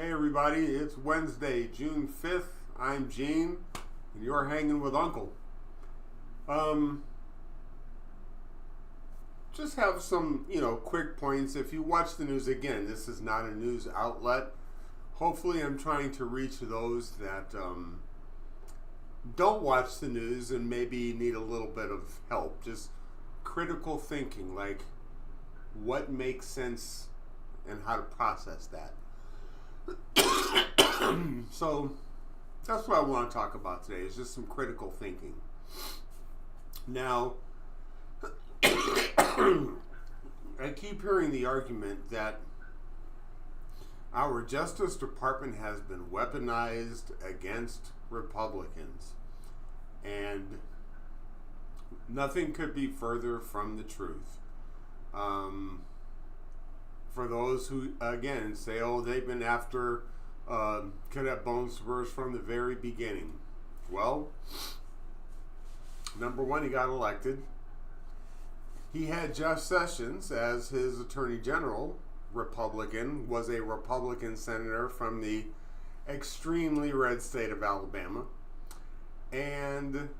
Hey everybody, it's Wednesday, June 5th. I'm Gene, and you're hanging with Uncle. Um, just have some, quick points. If you watch the news again, this is not a news outlet. Hopefully I'm trying to reach those that don't watch the news and maybe need a little bit of help. Just critical thinking, like what makes sense and how to process that. So that's what I want to talk about today is just some critical thinking. Now, I keep hearing the argument that our Justice Department has been weaponized against Republicans, and nothing could be further from the truth. For those who, again, say, oh, they've been after Cadet Bone from the very beginning. Well, number one, he got elected. He had Jeff Sessions as his Attorney General, Republican, was a Republican senator from the extremely red state of Alabama. And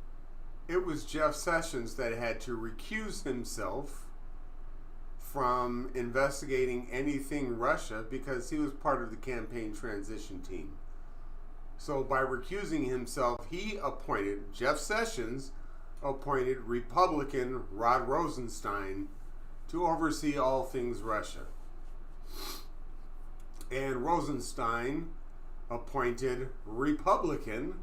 it was Jeff Sessions that had to recuse himself from investigating anything Russia because he was part of the campaign transition team. So by recusing himself, Jeff Sessions appointed Republican Rod Rosenstein to oversee all things Russia. And Rosenstein appointed Republican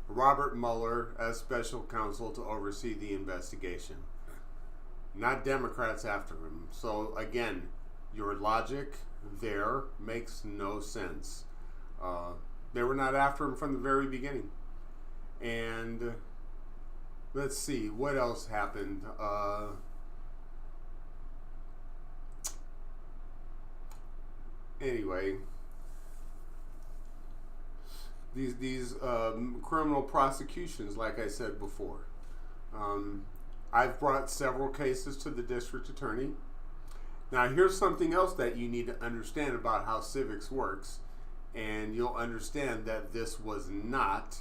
Robert Mueller as special counsel to oversee the investigation. Not Democrats after him. So again, your logic there makes no sense. They were not after him from the very beginning. And let's see, what else happened? Anyway, these criminal prosecutions, like I said before. I've brought several cases to the district attorney. Now, here's something else that you need to understand about how civics works, and you'll understand that this was not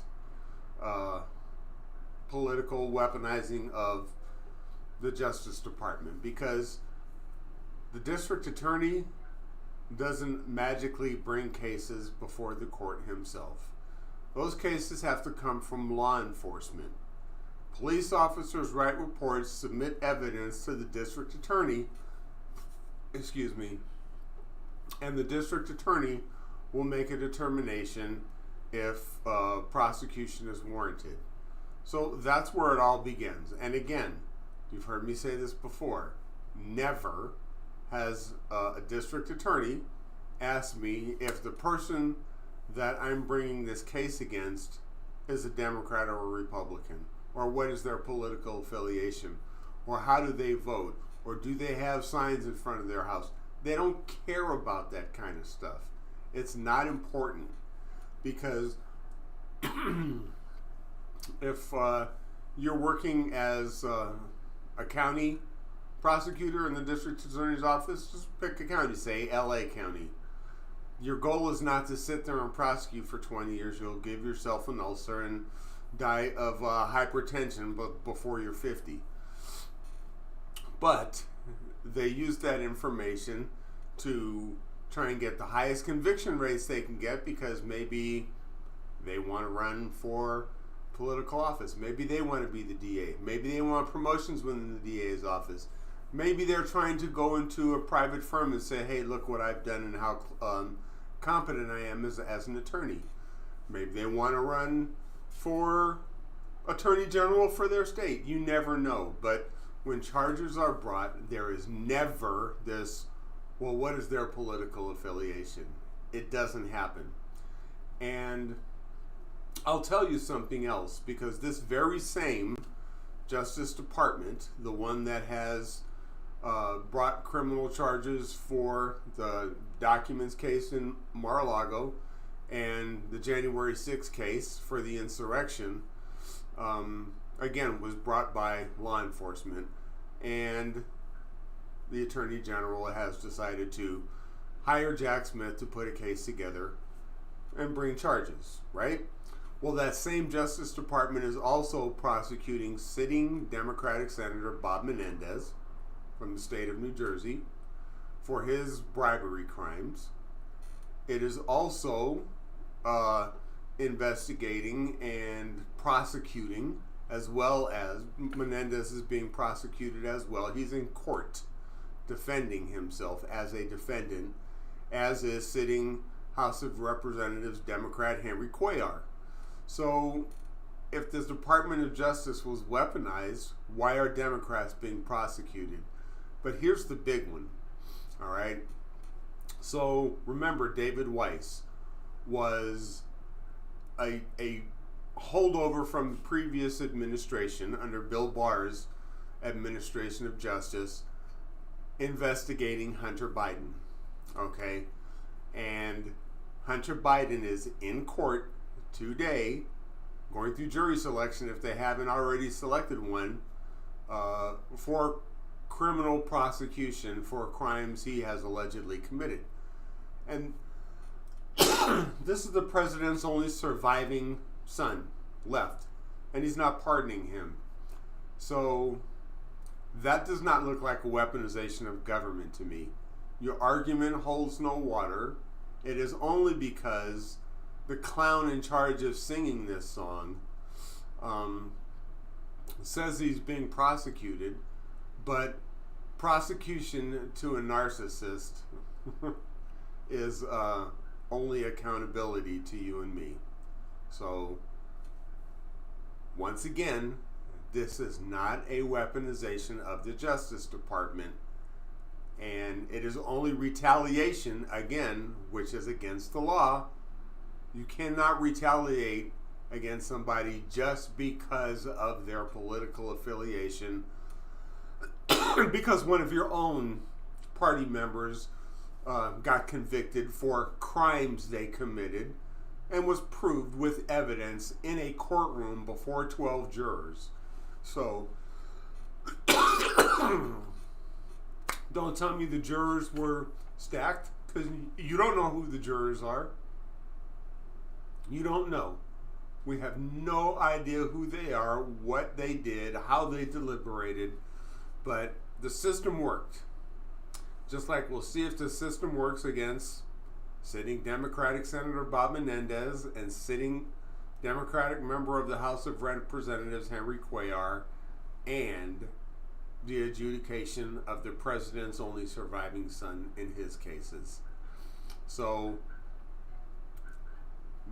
political weaponizing of the Justice Department, because the district attorney doesn't magically bring cases before the court himself. Those cases have to come from law enforcement. Police officers write reports, submit evidence to the district attorney, and the district attorney will make a determination if prosecution is warranted. So that's where it all begins. And again, you've heard me say this before, never has a district attorney asked me if the person that I'm bringing this case against is a Democrat or a Republican, or what is their political affiliation, or how do they vote, or do they have signs in front of their house. They don't care about that kind of stuff. It's not important, because if you're working as a county prosecutor in the district attorney's office, just pick a county, say LA County. Your goal is not to sit there and prosecute for 20 years. You'll give yourself an ulcer and die of hypertension before you're 50. But they use that information to try and get the highest conviction rates they can get, because maybe they want to run for political office. Maybe they want to be the DA. Maybe they want promotions within the DA's office. Maybe they're trying to go into a private firm and say, hey, look what I've done and how competent I am as an attorney. Maybe they want to run for Attorney General for their state. You never know. But when charges are brought, there is never this, well, what is their political affiliation? It doesn't happen. And I'll tell you something else, because this very same Justice Department, the one that has brought criminal charges for the documents case in Mar-a-Lago and the January 6th case for the insurrection, again, was brought by law enforcement. And the Attorney General has decided to hire Jack Smith to put a case together and bring charges, right? Well, that same Justice Department is also prosecuting sitting Democratic Senator Bob Menendez from the state of New Jersey for his bribery crimes. It is also investigating and prosecuting, as well as Menendez is being prosecuted as well. He's in court defending himself as a defendant, as is sitting House of Representatives Democrat Henry Cuellar. So if this Department of Justice was weaponized, why are Democrats being prosecuted? But here's the big one, all right? So remember, David Weiss was a holdover from the previous administration under Bill Barr's administration of justice, investigating Hunter Biden, okay? And Hunter Biden is in court today, going through jury selection if they haven't already selected one, for criminal prosecution for crimes he has allegedly committed. And this is the president's only surviving son left, and he's not pardoning him. So that does not look like a weaponization of government to me. Your argument holds no water. It is only because the clown in charge of singing this song says he's being prosecuted, but prosecution to a narcissist is only accountability to you and me. So once again, this is not a weaponization of the Justice Department, and it is only retaliation, again, which is against the law. You cannot retaliate against somebody just because of their political affiliation, because one of your own party members got convicted for crimes they committed and was proved with evidence in a courtroom before 12 jurors. So don't tell me the jurors were stacked, because you don't know who the jurors are. You don't know. We have no idea who they are, what they did, how they deliberated, but the system worked. Just like we'll see if the system works against sitting Democratic Senator Bob Menendez and sitting Democratic member of the House of Representatives Henry Cuellar, and the adjudication of the president's only surviving son in his cases. So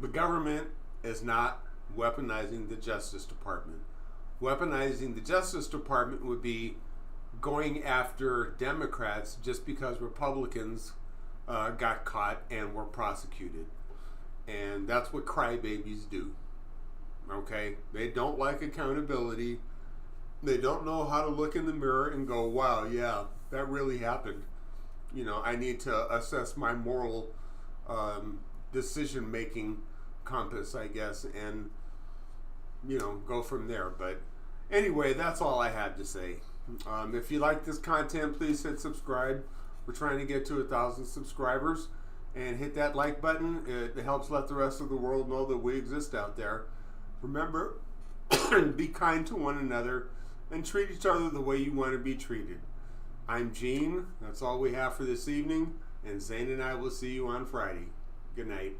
the government is not weaponizing the Justice Department. Weaponizing the Justice Department would be going after Democrats just because Republicans got caught and were prosecuted. And that's what crybabies do. Okay? They don't like accountability. They don't know how to look in the mirror and go, wow, yeah, that really happened. You know, I need to assess my moral decision-making compass, I guess, and, you know, go from there. But anyway, that's all I had to say. If you like this content, please hit subscribe. We're trying to get to 1,000 subscribers. And hit that like button. It helps let the rest of the world know that we exist out there. Remember, be kind to one another and treat each other the way you want to be treated. I'm Gene. That's all we have for this evening. And Zane and I will see you on Friday. Good night.